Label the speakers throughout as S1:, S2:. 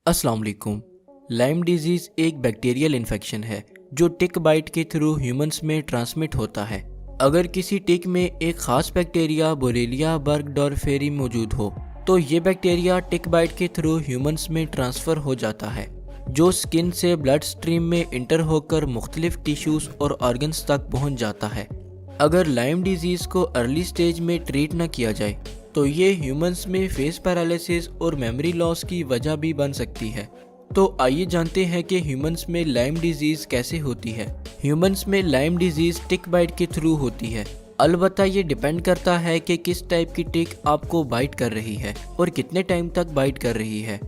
S1: अस्सलाम वालेकुम। Lime disease एक बैक्टीरियल इन्फेक्शन है जो टिक बाइट के थ्रू ह्यूमंस में ट्रांसमिट होता है। अगर किसी टिक में एक खास बैक्टीरिया बोरेलिया बर्गडॉर्फेरी मौजूद हो तो ये बैक्टीरिया टिक बाइट के थ्रू ह्यूमंस में ट्रांसफ़र हो जाता है, जो स्किन से ब्लड स्ट्रीम में इंटर होकर मुख्तलिफ टिश्यूज़ और ऑर्गन्स तक पहुंच जाता है। अगर लाइम डिजीज़ को अर्ली स्टेज में ट्रीट न किया जाए तो ये ह्यूमंस में फेस पैरालिसिस और मेमोरी लॉस की वजह भी बन सकती है। तो आइए जानते हैं कि ह्यूमंस में लाइम डिजीज़ कैसे होती है। ह्यूमंस में लाइम डिजीज़ टिक बाइट के थ्रू होती है। अलबत्ता ये डिपेंड करता है कि किस टाइप की टिक आपको बाइट कर रही है और कितने टाइम तक बाइट कर रही है।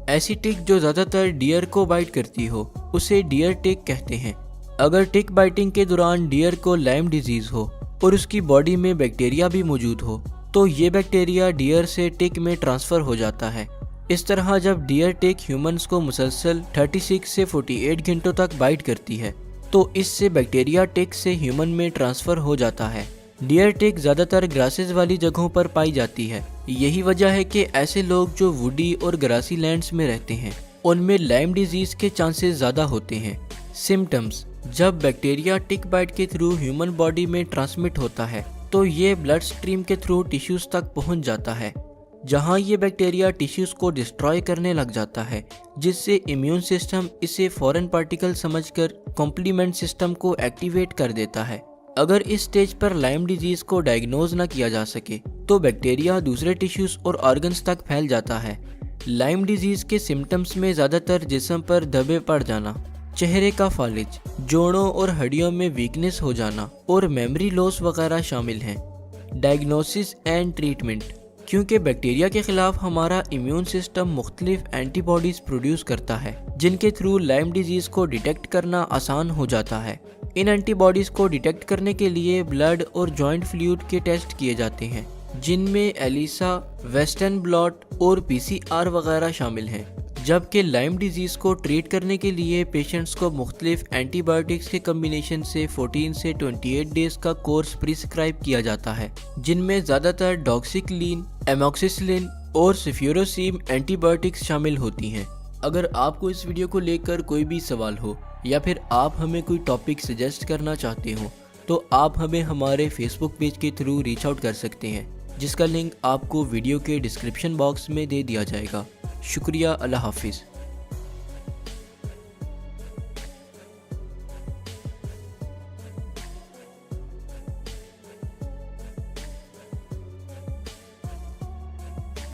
S1: ऐसी टिक जो ज़्यादातर डियर को बाइट करती हो उसे डियर टिक कहते हैं। अगर टिक बाइटिंग के दौरान डियर को लाइम डिजीज़ हो और उसकी बॉडी में बैक्टीरिया भी मौजूद हो तो ये बैक्टीरिया डियर से टिक में ट्रांसफ़र हो जाता है। इस तरह जब डियर टिक ह्यूमंस को मुसलसल 36 से 48 घंटों तक बाइट करती है तो इससे बैक्टीरिया टिक से ह्यूमन में ट्रांसफ़र हो जाता है। डियर टिक ज़्यादातर ग्रासेस वाली जगहों पर पाई जाती है। यही वजह है कि ऐसे लोग जो वुडी और ग्रासी लैंड्स में रहते हैं उनमें लाइम डिजीज़ के चांसेस ज़्यादा होते हैं। सिम्टम्स: जब बैक्टीरिया टिक बाइट के थ्रू ह्यूमन बॉडी में ट्रांसमिट होता है तो ये ब्लड स्ट्रीम के थ्रू टिश्यूज़ तक पहुंच जाता है, जहां ये बैक्टीरिया टिश्यूज़ को डिस्ट्रॉय करने लग जाता है, जिससे इम्यून सिस्टम इसे फॉरेन पार्टिकल समझकर कॉम्प्लीमेंट सिस्टम को एक्टिवेट कर देता है। अगर इस स्टेज पर लाइम डिजीज़ को डायग्नोज न किया जा सके तो बैक्टीरिया दूसरे टिश्यूज़ और ऑर्गन्स तक फैल जाता है। लाइम डिजीज़ के सिम्टम्स में ज़्यादातर जिस्म पर धब्बे पड़ जाना, चेहरे का फालिज, जोड़ों और हड्डियों में वीकनेस हो जाना और मेमोरी लॉस वगैरह शामिल हैं। डायग्नोसिस एंड ट्रीटमेंट: क्योंकि बैक्टीरिया के खिलाफ हमारा इम्यून सिस्टम मुख्तलिफ एंटीबॉडीज़ प्रोड्यूस करता है जिनके थ्रू लाइम डिजीज़ को डिटेक्ट करना आसान हो जाता है। इन एंटीबॉडीज़ को डिटेक्ट करने के लिए ब्लड और जॉइंट फ्लूइड के टेस्ट किए जाते हैं, जिनमें एलिसा, वेस्टर्न ब्लॉट और PCR वगैरह शामिल हैं। जबकि लाइम डिजीज़ को ट्रीट करने के लिए पेशेंट्स को मुख्तलिफ एंटीबायोटिक्स के कम्बिनेशन से 14 से 28 डेज़ का कोर्स प्रिस्क्राइब किया जाता है, जिनमें ज़्यादातर डॉक्सीक्लिन, एमॉक्सिसिलिन और सेफ्यूरोसीम एंटीबायोटिक्स शामिल होती हैं। अगर आपको इस वीडियो को लेकर कोई भी सवाल हो या फिर आप हमें कोई टॉपिक सजेस्ट करना चाहते हो तो आप हमें हमारे फेसबुक पेज के थ्रू रीच आउट कर सकते हैं, जिसका लिंक आपको वीडियो के डिस्क्रिप्शन बॉक्स में दे दिया जाएगा। शुक्रिया। अल्लाह हाफिज़।